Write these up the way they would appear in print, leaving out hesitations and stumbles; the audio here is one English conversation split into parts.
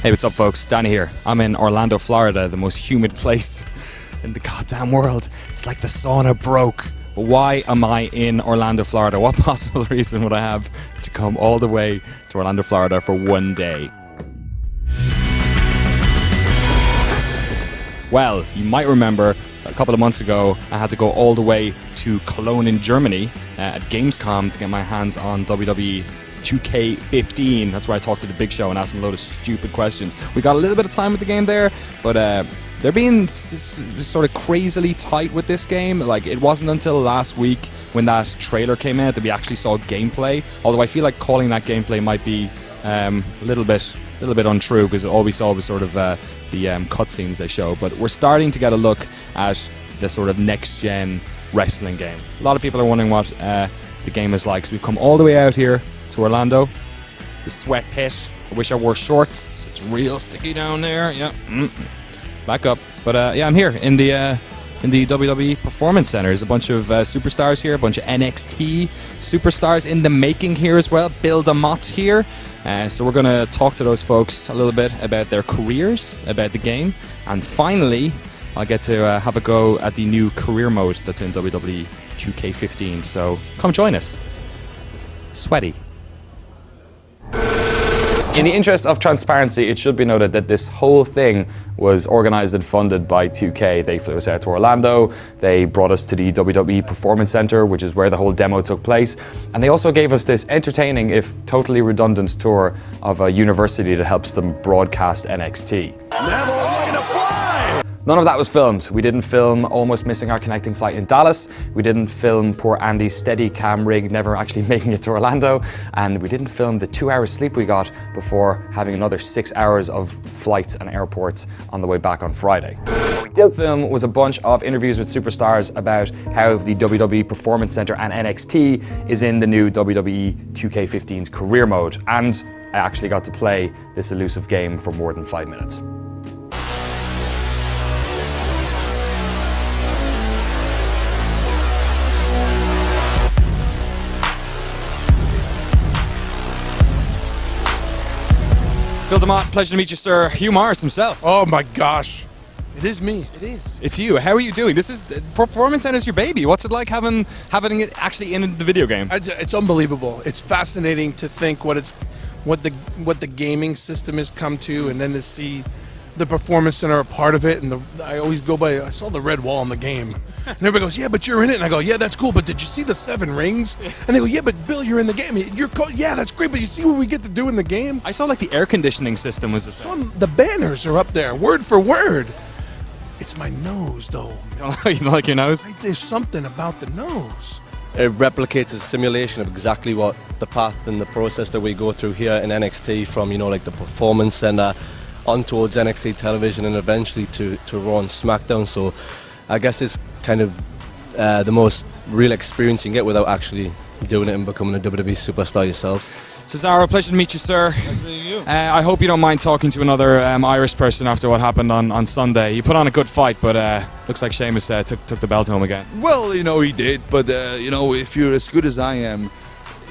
Hey, what's up, folks? Danny here. I'm in Orlando, Florida, the most humid place in the goddamn world. It's like the sauna broke. But why am I in Orlando, Florida? What possible reason would I have to come all the way to Orlando, Florida for one day? Well, you might remember a couple of months ago, I had to go all the way to Cologne in Germany at Gamescom to get my hands on WWE 2K15. That's where I talked to the Big Show and asked him a load of stupid questions. We got a little bit of time with the game there, but they're being sort of crazily tight with this game. Like, it wasn't until last week when that trailer came out that we actually saw gameplay. Although I feel like calling that gameplay might be a little bit untrue, because all we saw was sort of the cutscenes they show. But we're starting to get a look at the sort of next-gen wrestling game. A lot of people are wondering what the game is like, so we've come all the way out here to Orlando, the sweat pit. I wish I wore shorts. It's real sticky down there. Yeah, back up. But yeah, I'm here in the WWE Performance Center. There's a bunch of superstars here, a bunch of NXT superstars in the making here as well. Bill DeMott's here. So we're going to talk to those folks a little bit about their careers, about the game, and finally I'll get to have a go at the new career mode that's in WWE 2K15. So come join us. Sweaty. In the interest of transparency, it should be noted that this whole thing was organized and funded by 2K. They flew us out to Orlando, they brought us to the WWE Performance Center, which is where the whole demo took place, and they also gave us this entertaining, if totally redundant, tour of a university that helps them broadcast NXT. Never walking to fly! None of that was filmed. We didn't film almost missing our connecting flight in Dallas. We didn't film poor Andy's steady cam rig never actually making it to Orlando. And we didn't film the 2 hours sleep we got before having another 6 hours of flights and airports on the way back on Friday. What we did film was a bunch of interviews with superstars about how the WWE Performance Center and NXT is in the new WWE 2K15's career mode. And I actually got to play this elusive game for more than 5 minutes. Bill DeMott, pleasure to meet you, sir. Hugh Morris himself. Oh my gosh, it is me. It is. It's you. How are you doing? This is Performance Center's your baby. What's it like having it actually in the video game? It's unbelievable. It's fascinating to think what the gaming system has come to, and then to see the Performance Center a part of it. And I always go by. I saw the red wall in the game. And everybody goes, yeah, but you're in it. And I go, yeah, that's cool, but did you see the 7 rings? And they go, yeah, but Bill, you're in the game. Yeah, that's great, but you see what we get to do in the game? I saw like the air conditioning system was the same. The banners are up there, word for word. It's my nose, though. You don't like your nose? There's something about the nose. It replicates a simulation of exactly what the path and the process that we go through here in NXT, from, like the Performance Center on towards NXT television and eventually to Raw and SmackDown. So I guess it's kind of the most real experience you can get without actually doing it and becoming a WWE superstar yourself. Cesaro, pleasure to meet you, sir. Nice meeting you. I hope you don't mind talking to another Irish person after what happened on Sunday. You put on a good fight, but looks like Sheamus took the belt home again. Well, he did, but if you're as good as I am,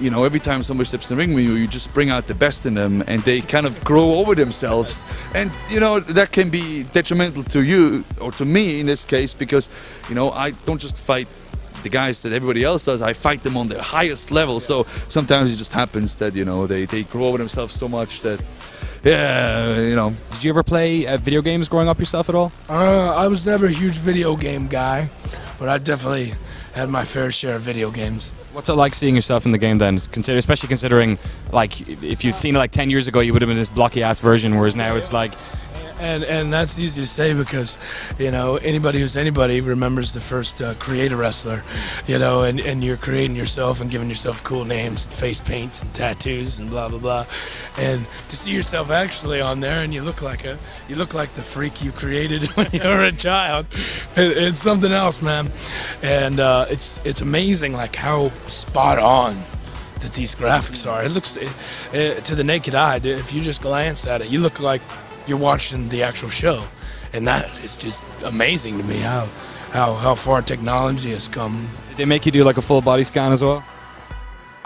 every time somebody steps in the ring with you, you just bring out the best in them, and they kind of grow over themselves. And, that can be detrimental to you, or to me in this case, because, I don't just fight the guys that everybody else does, I fight them on their highest level. So sometimes it just happens that, they grow over themselves so much that, Did you ever play video games growing up yourself at all? I was never a huge video game guy, but I definitely had my fair share of video games. What's it like seeing yourself in the game then? Especially considering, like, if you'd seen it like 10 years ago, you would have been this blocky ass version, whereas now it's like... And that's easy to say because, anybody who's anybody remembers the first creator wrestler, and you're creating yourself and giving yourself cool names and face paints and tattoos and blah, blah, blah. And to see yourself actually on there and you look like the freak you created when you were a child, it's something else, man. And it's amazing, like, how spot on that these graphics are. It looks, to the naked eye, if you just glance at it, you look like you're watching the actual show, and that is just amazing to me how far technology has come. Did they make you do like a full body scan as well?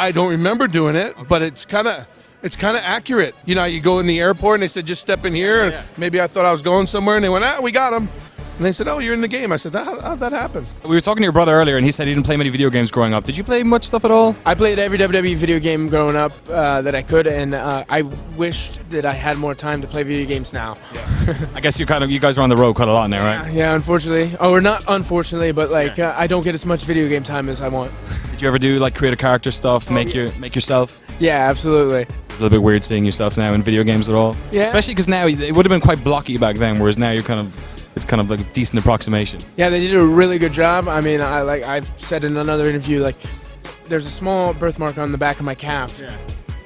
I don't remember doing it, but it's kind of it's kind of accurate. You know, you go in the airport and they said, just step in here. And maybe I thought I was going somewhere and they went, we got him. And they said, oh, you're in the game. I said, how'd that happen? We were talking to your brother earlier, and he said he didn't play many video games growing up. Did you play much stuff at all? I played every WWE video game growing up that I could, and I wished that I had more time to play video games now. Yeah. I guess you guys are on the road quite a lot now, right? Yeah, unfortunately. Oh, we're not unfortunately, but I don't get as much video game time as I want. Did you ever do like create a character stuff, make yourself? Yeah, absolutely. It's a little bit weird seeing yourself now in video games at all. Yeah. Especially because now it would have been quite blocky back then, whereas now it's kind of like a decent approximation. Yeah, they did a really good job. I mean, I've said in another interview, like, there's a small birthmark on the back of my calf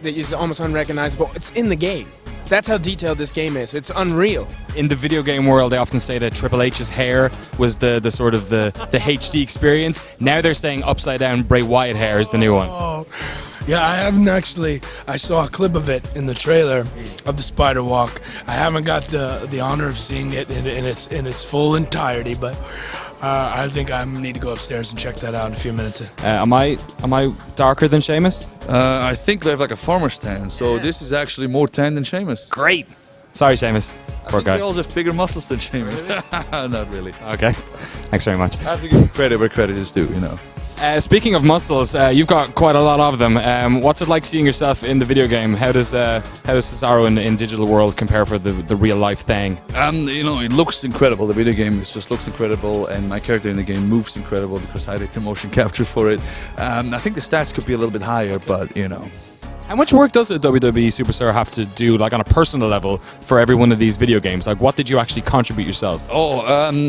that is almost unrecognizable. It's in the game. That's how detailed this game is. It's unreal. In the video game world, they often say that Triple H's hair was the sort of the HD experience. Now they're saying upside down Bray Wyatt hair is the new one. Oh, yeah, I haven't actually. I saw a clip of it in the trailer of the Spider Walk. I haven't got the honor of seeing it in its full entirety, but I think I need to go upstairs and check that out in a few minutes. Am I darker than Sheamus? I think they have like a farmer's tan, so this is actually more tan than Sheamus. Great. Sorry, Sheamus. Poor guy. They also have bigger muscles than Sheamus. Not really. Okay. Thanks very much. I have to give credit where credit is due, you know. Speaking of muscles, you've got quite a lot of them. What's it like seeing yourself in the video game? How does Cesaro in digital world compare for the real life thing? You know, it looks incredible. The video game just looks incredible, and my character in the game moves incredible because I did the motion capture for it. I think the stats could be a little bit higher, but you know. How much work does a WWE superstar have to do, like on a personal level, for every one of these video games? Like, what did you actually contribute yourself? Oh,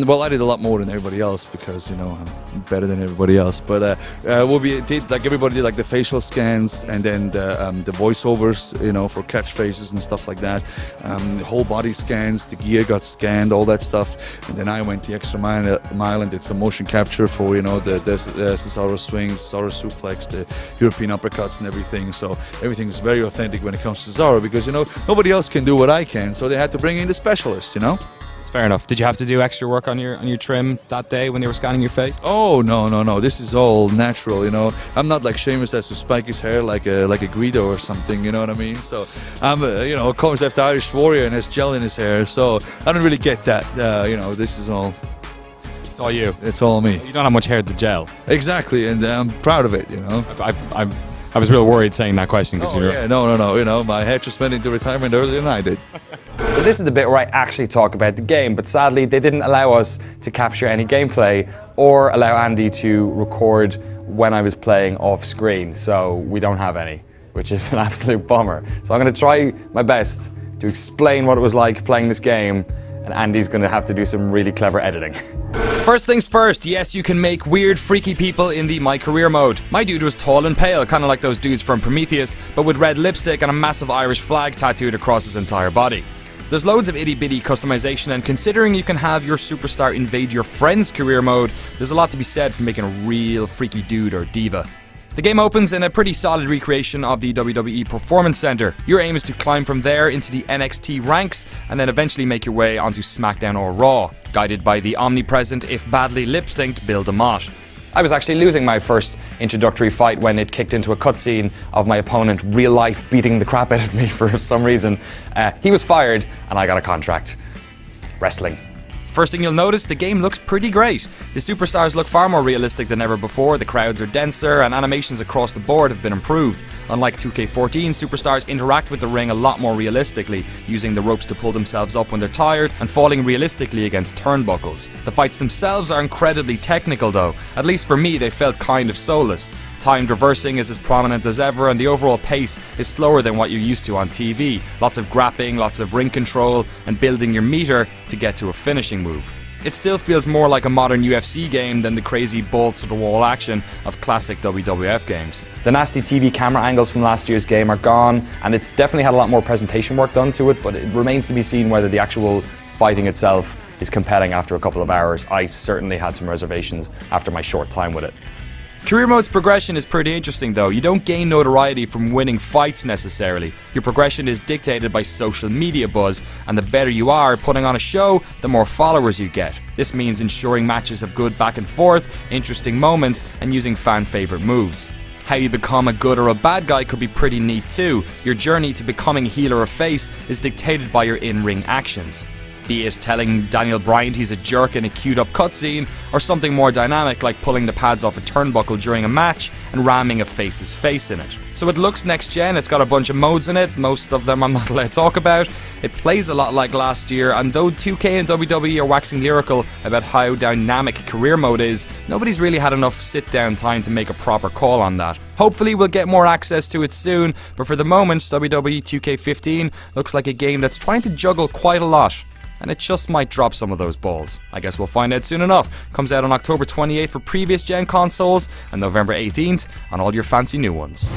well, I did a lot more than everybody else because, you know, I'm better than everybody else. But everybody did like the facial scans and then the voiceovers, you know, for catchphrases and stuff like that. The whole body scans, the gear got scanned, all that stuff. And then I went the extra mile and did some motion capture for, you know, the Cesaro swings, Cesaro suplex, the European uppercuts and everything. So everything's very authentic when it comes to Cesaro because, you know, nobody else can do what I can, so they had to bring in the specialist, you know? It's fair enough. Did you have to do extra work on your trim that day when they were scanning your face? Oh, no. This is all natural, you know? I'm not like Sheamus has to spike his hair like a Guido or something, you know what I mean? So I'm, you know, comes after Irish Warrior and has gel in his hair, so I don't really get that. You know, this is all... It's all you. It's all me. You don't have much hair to gel. Exactly, and I'm proud of it, you know? I was real worried saying that question because no. You know, my hair just went into retirement earlier than I did. So this is the bit where I actually talk about the game, but sadly they didn't allow us to capture any gameplay or allow Andy to record when I was playing off screen, so we don't have any, which is an absolute bummer. So I'm going to try my best to explain what it was like playing this game, and Andy's going to have to do some really clever editing. First things first, yes, you can make weird, freaky people in the My Career mode. My dude was tall and pale, kind of like those dudes from Prometheus, but with red lipstick and a massive Irish flag tattooed across his entire body. There's loads of itty-bitty customization, and considering you can have your superstar invade your friend's career mode, there's a lot to be said for making a real freaky dude or diva. The game opens in a pretty solid recreation of the WWE Performance Center. Your aim is to climb from there into the NXT ranks and then eventually make your way onto SmackDown or Raw, guided by the omnipresent, if badly lip-synced, Bill DeMott. I was actually losing my first introductory fight when it kicked into a cutscene of my opponent real life beating the crap out of me for some reason. He was fired and I got a contract. Wrestling. First thing you'll notice, the game looks pretty great. The superstars look far more realistic than ever before, the crowds are denser, and animations across the board have been improved. Unlike 2K14, superstars interact with the ring a lot more realistically, using the ropes to pull themselves up when they're tired, and falling realistically against turnbuckles. The fights themselves are incredibly technical though. At least for me, they felt kind of soulless. Timed reversing is as prominent as ever, and the overall pace is slower than what you're used to on TV. Lots of grappling, lots of ring control, and building your meter to get to a finishing move. It still feels more like a modern UFC game than the crazy balls-to-the-wall action of classic WWF games. The nasty TV camera angles from last year's game are gone, and it's definitely had a lot more presentation work done to it, but it remains to be seen whether the actual fighting itself is compelling after a couple of hours. I certainly had some reservations after my short time with it. Career mode's progression is pretty interesting though. You don't gain notoriety from winning fights necessarily. Your progression is dictated by social media buzz, and the better you are putting on a show, the more followers you get. This means ensuring matches have good back and forth, interesting moments, and using fan favourite moves. How you become a good or a bad guy could be pretty neat too. Your journey to becoming heel or a face is dictated by your in-ring actions. Be it telling Daniel Bryan he's a jerk in a queued up cutscene, or something more dynamic like pulling the pads off a turnbuckle during a match and ramming a face's face in it. So it looks next gen, it's got a bunch of modes in it, most of them I'm not allowed to talk about. It plays a lot like last year, and though 2K and WWE are waxing lyrical about how dynamic career mode is, nobody's really had enough sit-down time to make a proper call on that. Hopefully we'll get more access to it soon, but for the moment WWE 2K15 looks like a game that's trying to juggle quite a lot. And it just might drop some of those balls. I guess we'll find out soon enough. Comes out on October 28th for previous gen consoles and November 18th on all your fancy new ones.